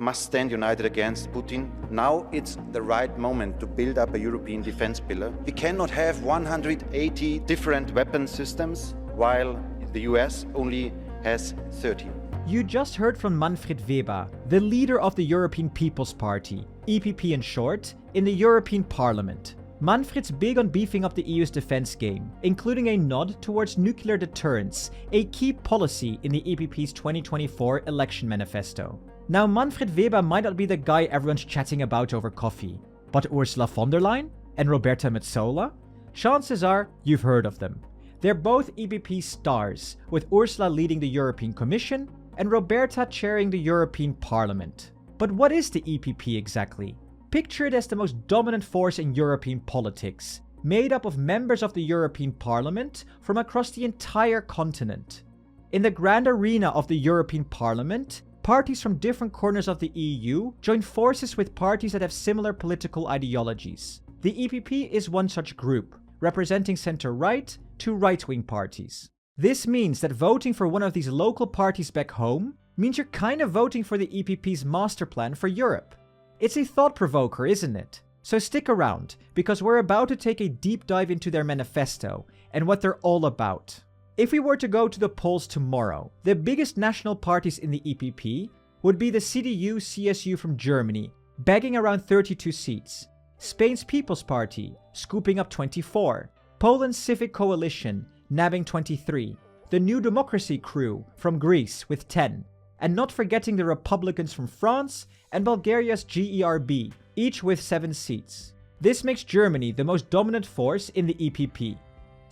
must stand united against Putin. Now it's the right moment to build up a European defense pillar. We cannot have 180 different weapon systems while the US only has 30. You just heard from Manfred Weber, the leader of the European People's Party, EPP in short, in the European Parliament. Manfred's big on beefing up the EU's defense game, including a nod towards nuclear deterrence, a key policy in the EPP's 2024 election manifesto. Now, Manfred Weber might not be the guy everyone's chatting about over coffee, but Ursula von der Leyen and Roberta Metsola? Chances are you've heard of them. They're both EPP stars, with Ursula leading the European Commission and Roberta chairing the European Parliament. But what is the EPP exactly? Picture it as the most dominant force in European politics, made up of members of the European Parliament from across the entire continent. In the grand arena of the European Parliament, parties from different corners of the EU join forces with parties that have similar political ideologies. The EPP is one such group, representing centre-right to right-wing parties. This means that voting for one of these local parties back home means you're kind of voting for the EPP's master plan for Europe. It's a thought-provoker, isn't it? So stick around, because we're about to take a deep dive into their manifesto and what they're all about. If we were to go to the polls tomorrow, the biggest national parties in the EPP would be the CDU-CSU from Germany, bagging around 32 seats, Spain's People's Party, scooping up 24, Poland's Civic Coalition, nabbing 23, the New Democracy crew from Greece with 10, and not forgetting the Republicans from France and Bulgaria's GERB, each with 7 seats. This makes Germany the most dominant force in the EPP.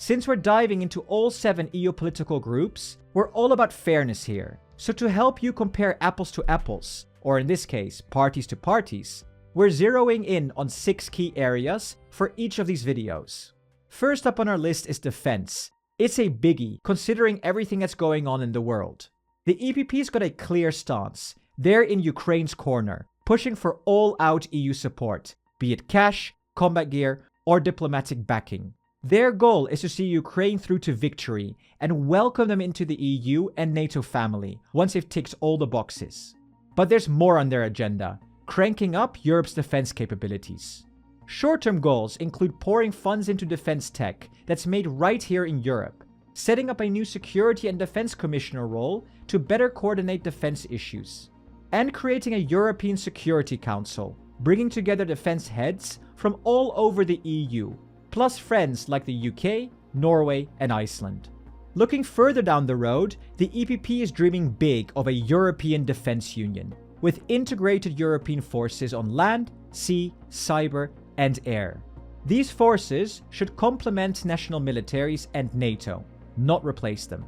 Since we're diving into all 7 EU political groups, we're all about fairness here. So to help you compare apples to apples, or in this case, parties to parties, we're zeroing in on 6 key areas for each of these videos. First up on our list is defense. It's a biggie, considering everything that's going on in the world. The EPP's got a clear stance. They're in Ukraine's corner, pushing for all-out EU support, be it cash, combat gear, or diplomatic backing. Their goal is to see Ukraine through to victory and welcome them into the EU and NATO family once they've ticked all the boxes. But there's more on their agenda, cranking up Europe's defense capabilities. Short-term goals include pouring funds into defense tech that's made right here in Europe, setting up a new security and defense commissioner role to better coordinate defense issues, and creating a European Security Council, bringing together defense heads from all over the EU, plus friends like the UK, Norway, and Iceland. Looking further down the road, the EPP is dreaming big of a European defense union, with integrated European forces on land, sea, cyber, and air. These forces should complement national militaries and NATO, not replace them.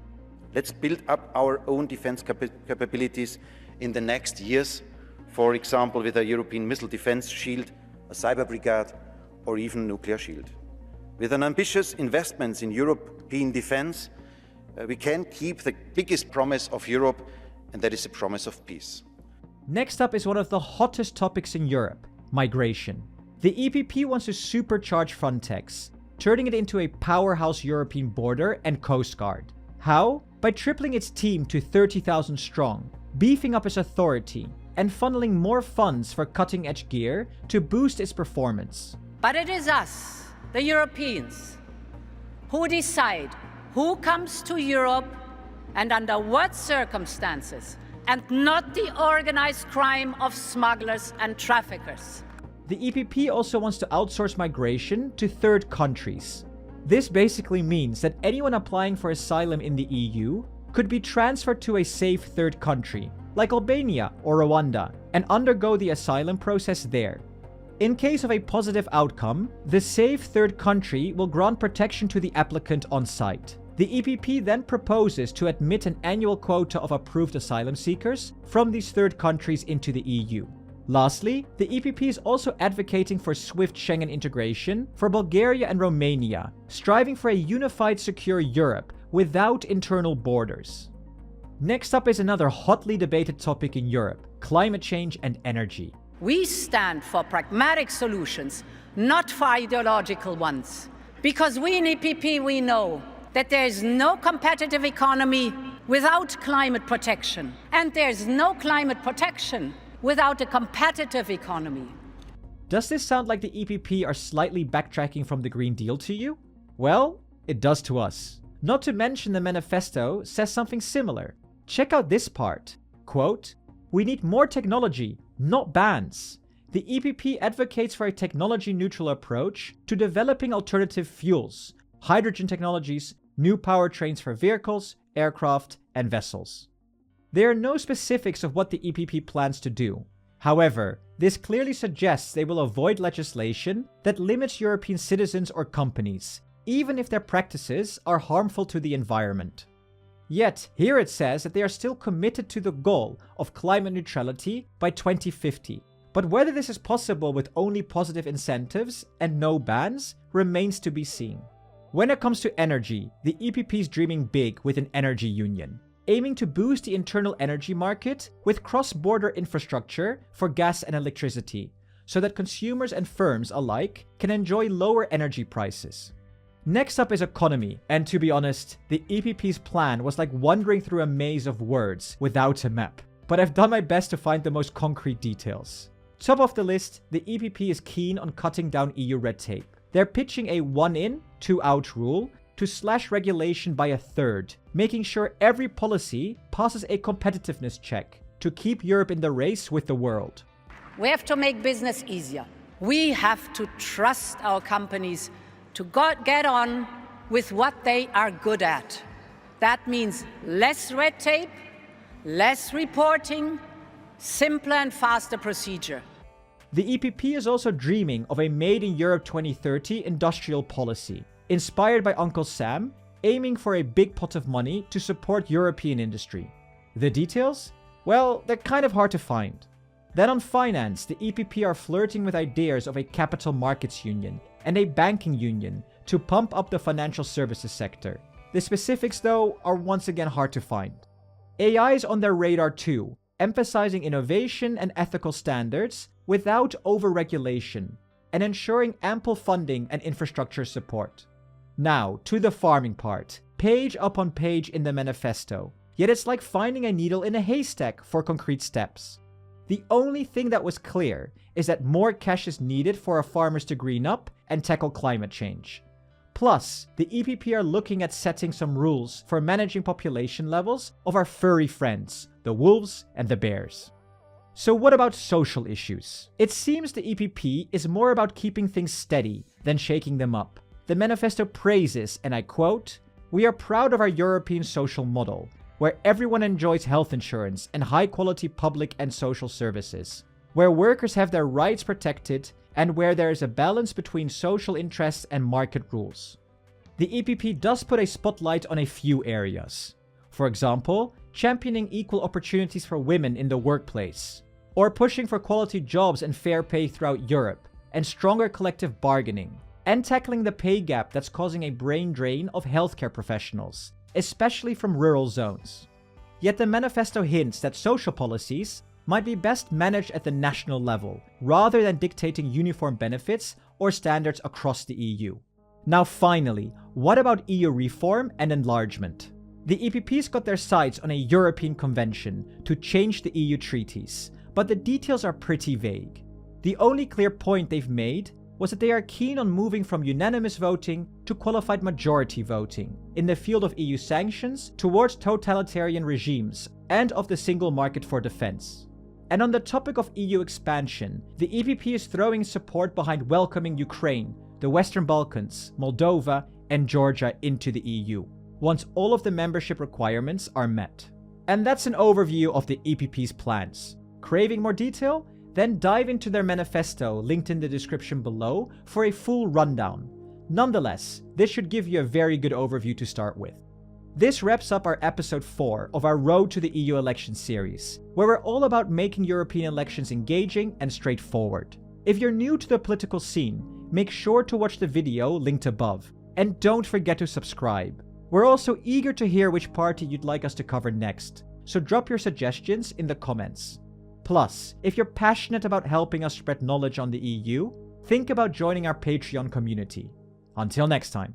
Let's build up our own defense capabilities in the next years, for example with a European missile defense shield, a cyber brigade, or even nuclear shield. With an ambitious investments in European defense, we can keep the biggest promise of Europe, and that is the promise of peace. Next up is one of the hottest topics in Europe, migration. The EPP wants to supercharge Frontex, turning it into a powerhouse European border and coast guard. How? By tripling its team to 30,000 strong, beefing up its authority, and funneling more funds for cutting-edge gear to boost its performance. But it is us, the Europeans, who decide who comes to Europe and under what circumstances, and not the organized crime of smugglers and traffickers. The EPP also wants to outsource migration to third countries. This basically means that anyone applying for asylum in the EU could be transferred to a safe third country, like Albania or Rwanda, and undergo the asylum process there. In case of a positive outcome, the safe third country will grant protection to the applicant on site. The EPP then proposes to admit an annual quota of approved asylum seekers from these third countries into the EU. Lastly, the EPP is also advocating for swift Schengen integration for Bulgaria and Romania, striving for a unified, secure Europe without internal borders. Next up is another hotly debated topic in Europe, climate change and energy. We stand for pragmatic solutions, not for ideological ones. Because we in EPP, we know that there is no competitive economy without climate protection. And there's no climate protection without a competitive economy. Does this sound like the EPP are slightly backtracking from the Green Deal to you? Well, it does to us. Not to mention the manifesto says something similar. Check out this part. Quote, "We need more technology, not bans. The EPP advocates for a technology-neutral approach to developing alternative fuels, hydrogen technologies, new powertrains for vehicles, aircraft, and vessels." There are no specifics of what the EPP plans to do. However, this clearly suggests they will avoid legislation that limits European citizens or companies, even if their practices are harmful to the environment. Yet, here it says that they are still committed to the goal of climate neutrality by 2050. But whether this is possible with only positive incentives and no bans remains to be seen. When it comes to energy, the EPP is dreaming big with an energy union, aiming to boost the internal energy market with cross-border infrastructure for gas and electricity, so that consumers and firms alike can enjoy lower energy prices. Next up is economy, and to be honest, the EPP's plan was like wandering through a maze of words without a map, but I've done my best to find the most concrete details. Top of the list, the EPP is keen on cutting down EU red tape. They're pitching a 1 in, 2 out rule to slash regulation by a third, making sure every policy passes a competitiveness check to keep Europe in the race with the world. We have to make business easier. We have to trust our companies to get on with what they are good at. That means less red tape, less reporting, simpler and faster procedure. The EPP is also dreaming of a Made in Europe 2030 industrial policy, inspired by Uncle Sam, aiming for a big pot of money to support European industry. The details? Well, they're kind of hard to find. Then on finance, the EPP are flirting with ideas of a capital markets union and a banking union to pump up the financial services sector. The specifics, though, are once again hard to find. AI is on their radar too, emphasizing innovation and ethical standards without over-regulation, and ensuring ample funding and infrastructure support. Now, to the farming part, page upon page in the manifesto, yet it's like finding a needle in a haystack for concrete steps. The only thing that was clear is that more cash is needed for our farmers to green up and tackle climate change. Plus, the EPP are looking at setting some rules for managing population levels of our furry friends, the wolves and the bears. So what about social issues? It seems the EPP is more about keeping things steady than shaking them up. The manifesto praises, and I quote, "We are proud of our European social model, where everyone enjoys health insurance and high-quality public and social services, where workers have their rights protected, and where there is a balance between social interests and market rules." The EPP does put a spotlight on a few areas. For example, championing equal opportunities for women in the workplace, or pushing for quality jobs and fair pay throughout Europe, and stronger collective bargaining, and tackling the pay gap that's causing a brain drain of healthcare professionals, especially from rural zones. Yet the manifesto hints that social policies might be best managed at the national level, rather than dictating uniform benefits or standards across the EU. Now finally, what about EU reform and enlargement? The EPP's got their sights on a European convention to change the EU treaties, but the details are pretty vague. The only clear point they've made was that they are keen on moving from unanimous voting to qualified majority voting in the field of EU sanctions towards totalitarian regimes and of the single market for defense. And on the topic of EU expansion, the EPP is throwing support behind welcoming Ukraine, the Western Balkans, Moldova, and Georgia into the EU, once all of the membership requirements are met. And that's an overview of the EPP's plans. Craving more detail? Then dive into their manifesto linked in the description below for a full rundown. Nonetheless, this should give you a very good overview to start with. This wraps up our episode 4 of our Road to the EU election series, where we're all about making European elections engaging and straightforward. If you're new to the political scene, make sure to watch the video linked above, and don't forget to subscribe. We're also eager to hear which party you'd like us to cover next, so drop your suggestions in the comments. Plus, if you're passionate about helping us spread knowledge on the EU, think about joining our Patreon community. Until next time.